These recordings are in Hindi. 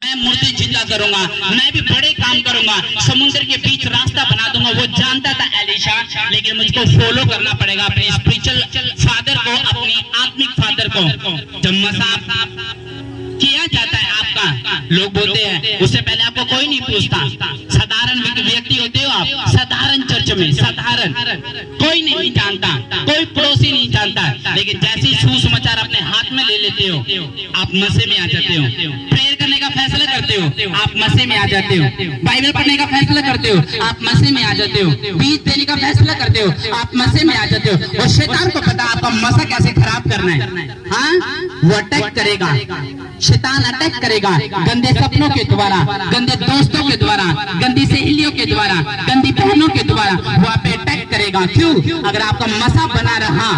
मैं मूर्ति जिंदा करूंगा, मैं भी बड़े काम करूंगा, समुद्र के बीच रास्ता बना दूंगा। वो जानता था एलिशा, लेकिन मुझको फॉलो करना पड़ेगा अपने स्पिरिचुअल फादर को, अपने आत्मिक फादर को। जब मसा किया जाता है आपका, लोग बोलते हैं उससे पहले आपको कोई नहीं पूछता। साधारण व्यक्ति होते हो आप, साधारण चर्च में साधारण, कोई नहीं जानता, कोई पड़ोसी नहीं जानता, लेकिन जैसे ही सुसमाचार अपने हाथ में ले लेते हो, आप मसीह में आ जाते हो। प्रेयर करने का फैसला करते हो, आप मसीह में आ जाते हो। बाइबल पढ़ने का फैसला करते हो, आप मसीह में आ जाते हो। बीज देने का फैसला करते हो, आप मसीह में आ जाते हो। और शैतान को पता आपका मसा कैसे खराब करना है। हाँ, वो अटैक करेगा, शैतान अटैक करेगा गंदे सपनों के द्वारा, गंदे दोस्तों के द्वारा, गंदी सहेलियों के द्वारा, गंदी बहनों के द्वारा वो आप पे अटैक करेगा। क्यों? अगर आपका मसा बना रहा,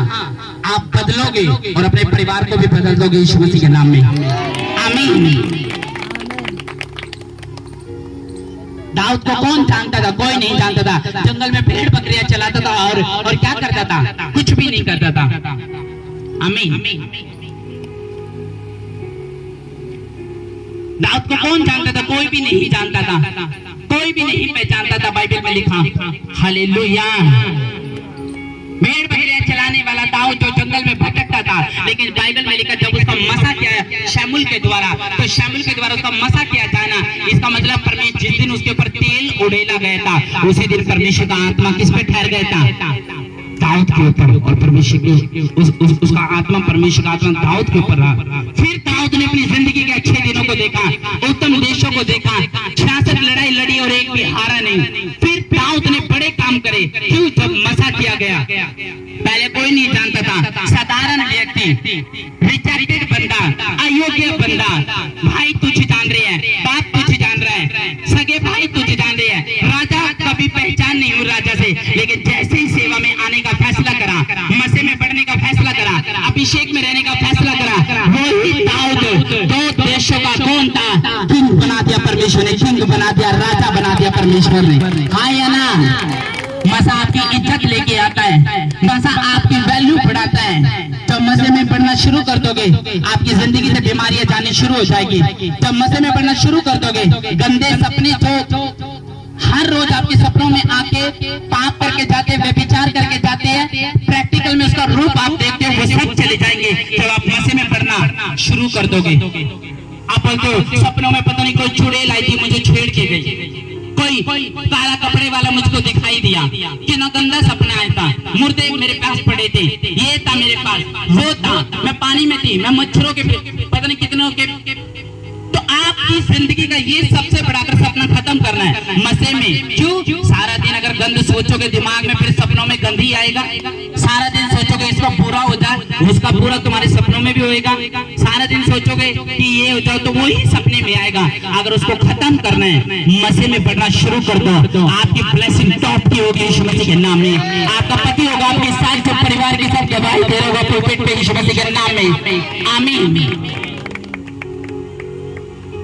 आप बदलोगे और अपने परिवार को भी बदल दोगे यीशु मसीह के नाम में। आमीन। दाऊद को कौन जानता था? कोई नहीं जानता था। जंगल में भेड़ बकरियां चलाता था और क्या करता था? कुछ भी नहीं करता था। आमीन। दाऊद को कौन जानता था? कोई भी नहीं जानता था, कोई भी नहीं पहचानता था। बाइबल में लिखा, हालेलुया। भेड़ बकरियां चलाने वाला दाऊद जो जंगल में भटकता था, लेकिन बाइबल में लिखा जब उसका मसा किया शमूएल के द्वारा, तो शमूएल के द्वारा उसका मसा किया जाना, इसका मतलब परमेश्वर जिस दिन उसके ऊपर तेल उड़ेला गया था, उसी दिन परमेश्वर का आत्मा किस पे ठहर गया था? दाऊद के ऊपर। और परमेश्वर की उसका आत्मा, परमेश्वर का आत्मा दाऊद के ऊपर रहा। फिर दाऊद ने अपनी जिंदगी के अच्छे दिनों को देखा, उत्तम देशों को देखा, 66 लड़ाई लड़ी और एक भी हारा नहीं। फिर दाऊद ने बड़े काम करे। क्यों? जब मसा किया गया। पहले कोई नहीं जानता था, साधारण व्यक्ति, रिजेक्टेड बंदा, अयोग्य बंदा। भाई तुझे जान रहे हैं, बाप तुझे जान रहा है, सगे भाई तुझे जान रहे हैं। राजा कभी पहचान नहीं हुई राजा से, लेकिन जैसे ही सेवा में आने का फैसला करा, मसीह में बढ़ने का फैसला करा, अभिषेक में रहने का फैसला करा, वही दाऊद दो देशों का कौन था? किंग बना दिया परमेश्वर ने, किंग बना दिया, राजा बना दिया परमेश्वर ने। हाँ या ना? मसा आपकी इज्जत लेके आता है, मसा आपकी वैल्यू बढ़ाता है। जब मसीह में पढ़ना शुरू कर दोगे, आपकी जिंदगी से बीमारियां जानी शुरू हो जाएगी। जब मसीह में पढ़ना शुरू कर दोगे, गंदे सपने जो हर रोज आपके सपनों में आके पाप करके जाते हैं, व्यभिचार करके जाते हैं, प्रैक्टिकल में उसका रूप आप देखते हो, वो सब चले जाएंगे जब आप मसीह में पढ़ना शुरू कर दोगे। आप बोलते हो सपनों में पता नहीं कोई चुड़ैल आई थी, मुझे छेड़ के गई, कोई काला कपड़े वाला मुझको दिखाई दिया, कितना गंदा सपना आया था, मुर्दे मेरे पास पड़े थे, ये था मेरे पास, वो था, मैं पानी में थी, मैं मच्छरों के पता नहीं कितनों के। तो आपकी जिंदगी का ये सबसे बड़ा अगर सपना खत्म करना है मसीह में। क्यों? सारा दिन अगर गंद सोचोगे दिमाग में, फिर सपनों में गंद ही आएगा। सारा दिन सोचोगे इसका पूरा हो जाए, उसका पूरा तुम्हारे सपनों में भी होएगा। सारा दिन सोचोगे कि ये हो जाए, तो वो ही सपने में आएगा। अगर उसको खत्म करना है, मसीह में पढ़ना शुरू कर दो, आपकी ब्लेसिंग टॉप की होगी यीशु मसीह के नाम में। आपका पति होगा, आपके साथ जो परिवार के साथ गवाही दे होगा प्रोफेट पे यीशु मसीह के नाम में। आमीन।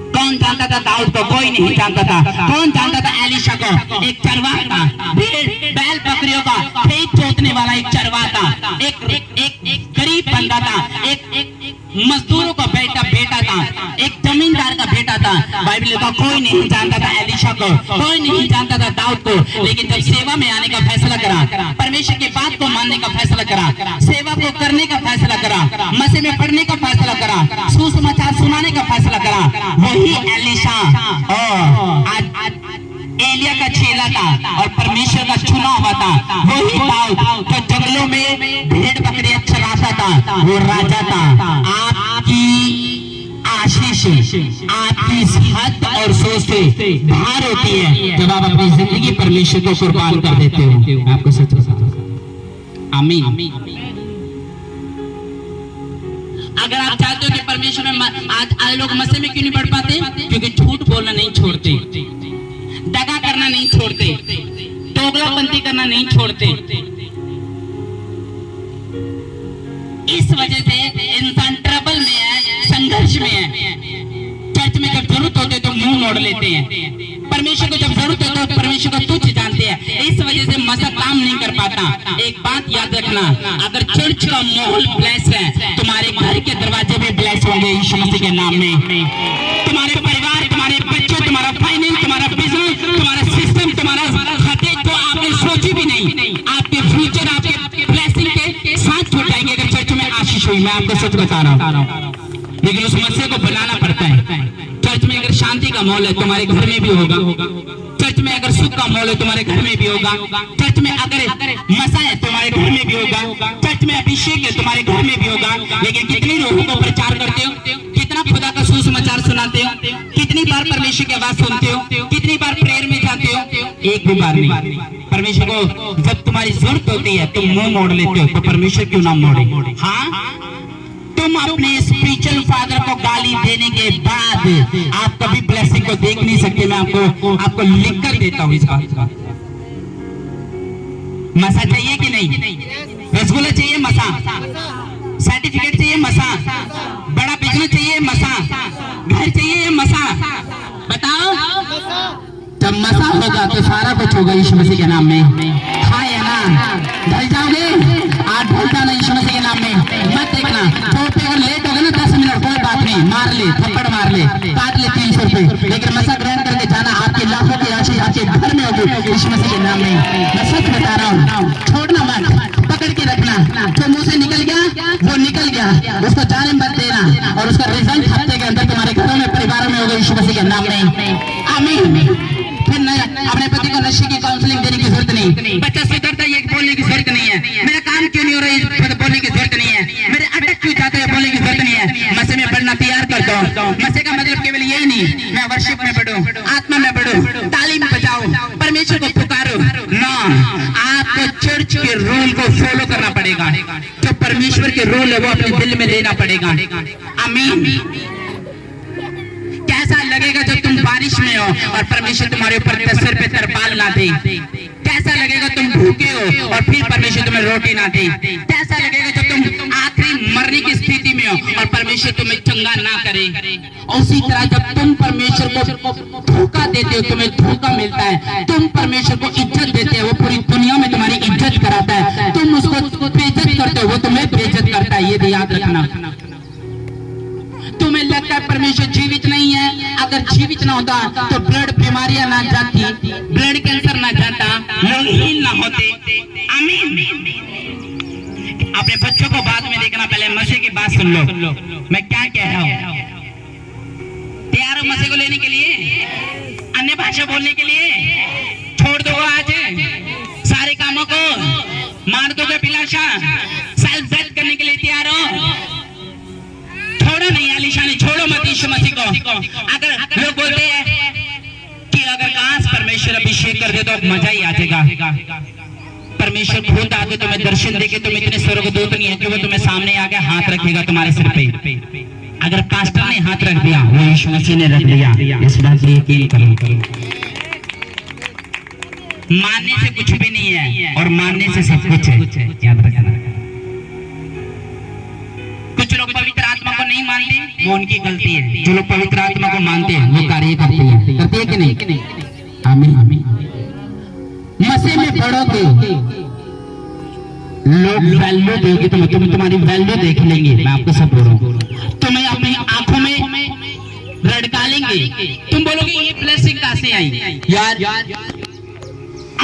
कौन जानता था दाऊद को? कोई नहीं जानता था। कौन जानता था एलिशा को? एक चरवाहा था, भेड़ बैल बकरियों का खेत जोतने वाला एक चरवाहा था, एक गरीब बंदा था, एक मजदूरों का बेटा था, एक जमींदार का बेटा था। बाइबल का कोई नहीं जानता था एलिशा को, कोई नहीं जानता था दाऊद को। लेकिन जब सेवा में आने का फैसला करा, परमेश्वर की बात को मानने का फैसला करा, सेवा को करने का फैसला करा, मसीह में पढ़ने का फैसला करा, सुसमाचार सुनाने का फैसला करा, वही एलिशा आज एलिया का चेला था और परमेश्वर का चुना हुआ था। वही दाऊद जो जंगलों में भेड़ बकरियां चराता था, वो राजा था। आपकी आशीष, आपकी हद और सोच से बाहर होती है जब आप अपनी जिंदगी परमेश्वर को कुर्बान कर देते हो। आपको सच बताऊं। आमीन। अगर आप चाहते हो कि परमेश्वर में आज लोग मसीह में क्यों नहीं पढ़ पाते? क्योंकि झूठ बोलना नहीं छोड़ते, दगा करना नहीं छोड़ते, दोगलापंती करना नहीं छोड़ते। इस वजह से इंसान ट्रबल में है, संघर्ष में है। चर्च में जब जरूरत होती है तो मुंह मोड़ लेते हैं, परमेश्वर को जब जरूरत है तो परमेश्वर को तुच्छ जानते हैं। इस वजह से मसा काम नहीं कर पाता। एक बात याद रखना, अगर चर्च का माहौल ब्लेस है, तुम्हारे घर के दरवाजे भी ब्लेस होंगे यीशु मसीह के नाम में। तुम्हारे परिवार, बारिश हुई, मैं आपको सच बता रहा हूँ, लेकिन उस मसीह को बुलाना पड़ता है। चर्च में अगर शांति का माहौल है तुम्हारे घर में भी होगा, चर्च में अगर सुख का माहौल है तुम्हारे घर में भी होगा, चर्च में अगर मसा है तुम्हारे घर में भी होगा, चर्च में अभिषेक है तुम्हारे घर में भी होगा। लेकिन कितनी लोगों को प्रचार करते हो, कितना खुदा का सुसमाचार सुनाते हो, कितनी बार परमेश्वर की आवाज सुनते हो, कितनी बार प्रेयर में जाते हो, एक भी बार नहीं। परमेश्वर को जब तुम्हारी जरूरत होती है तुम मुंह मोड़ लेते हो, तो परमेश्वर क्यों ना मोड़े। हाँ, तुम अपने स्पिरिचुअल फादर को गाली देने के बाद आप कभी ब्लेसिंग को देख नहीं सकते। मैं आपको लिख कर देता हूँ इस बात का। मसा चाहिए कि नहीं? रसगुल्ला चाहिए मसा, सर्टिफिकेट चाहिए मसा, बड़ा बिजनेस चाहिए मसा, घर चाहिए मसा, बताओ। जब मसा होगा तो सारा कुछ होगा यीशु मसीह के नाम में। हाँ या ना? ढल जाओगे? आज ढल जाना यीशु मसीह के नाम में। मत देखना चोट पे अगर लेट हो गए ना 10 मिनट कोई बात नहीं, मार ले, थप्पड़ मार ले, काट ले 300 रुपए, लेकिन मसा ग्रहण करके जाना। आपके लाखों की राशि आपके घर में होगी यीशु मसीह के नाम में। मैं सच बता रहा हूँ, छोड़ना मत, पकड़ के रखना। जो मुंह से निकल गया वो निकल गया, उसको जाने मत देना, और उसका रिजल्ट हफ्ते के अंदर तुम्हारे घरों में परिवारों में होगा यीशु मसीह के नाम में। आमीन। फिर अपने पति को नशे की काउंसलिंग देने की जरूरत नहीं। बच्चा सुधरता है ये बोलने की जरूरत नहीं है। मेरा काम क्यों नहीं हो रहा है बोलने की जरूरत नहीं है। मेरे अटक क्यों जाते हैं बोलने की जरूरत नहीं है। मसे में बढ़ना तैयार करता हूँ। मसे का मतलब केवल यही नहीं मैं वर्शिप में बढ़ूं, आत्मा में बढ़ूं, तालीम बजाऊं, परमेश्वर को पुकारो ना। आपको चर्च के रूल को फॉलो करना पड़ेगा। जो परमेश्वर के रूल है वो अपने दिल में लेना पड़ेगा। आमीन। कैसा लगेगा जब तुम बारिश में हो और परमेश्वर तुम्हारे ऊपर सिर पे तरपाल ना दे? कैसा लगेगा तुम भूखे हो और फिर परमेश्वर तुम्हें रोटी ना दे? कैसा लगेगा जब तुम आखिरी मरने की स्थिति में हो और परमेश्वर तुम्हें चंगा ना करे? उसी तरह जब तुम परमेश्वर को धोखा देते हो तुम्हें धोखा मिलता है। तुम परमेश्वर को इज्जत देते हो वो पूरी दुनिया में तुम्हारी इज्जत कराता है। तुम उसको बेइज्जत करते हो वो तुम्हें बेइज्जत करता है। ये भी याद रखना। तुम्हें लगता है परमेश्वर जीवित नहीं है, अगर जीवित ना होता तो ब्लड बीमारियां ना जाती, ब्लड कैंसर ना जाता, लोग हील ना होते। आमीन। अपने बच्चों को बाद में देखना, पहले मसीह की बात सुन लो। मैं क्या कह रहा हूँ? तैयार हो मसीह को लेने के लिए, अन्य भाषा बोलने के लिए? छोड़ दो आज सारे कामों को, मार दो अभिलाषा, सेल्फ डेथ करने के लिए तैयार हो? छोड़ो नहीं आलिशानी, छोड़ो मत यीशु मसीह को। अगर लोग बोलते हैं कि अगर काश परमेश्वर अभिषेक कर दे तो मजा ही आ जाएगा। परमेश्वर खुद आके तुम्हें दर्शन देके, तुम इतने स्वर्गदूत नहीं है कि वो तुम्हें सामने आके हाथ रखेगा तुम्हारे सिर पे। अगर पास्टर ने हाथ रख दिया वो यीशु मसीह ने रख दिया, इस बात पे यकीन करो। मानने से कुछ भी नहीं है और मानने से सब कुछ है, याद रखना। कुछ लोग पवित्र आत्मा को नहीं मानते, वो उनकी गलती है। जो लोग पवित्र आत्मा को मानते हैं वो कार्य करते हैं कि नहीं? आमीन। मसीह में पढ़ोगे लोग वैल्यू दोगे, तुम्हारी वैल्यू देख लेंगे। मैं आपको सब बोल रहा हूँ, तुम्हें अपनी आंखों में रड़का लेंगे। तुम बोलोगे ये ब्लेसिंग कहां से आई यार?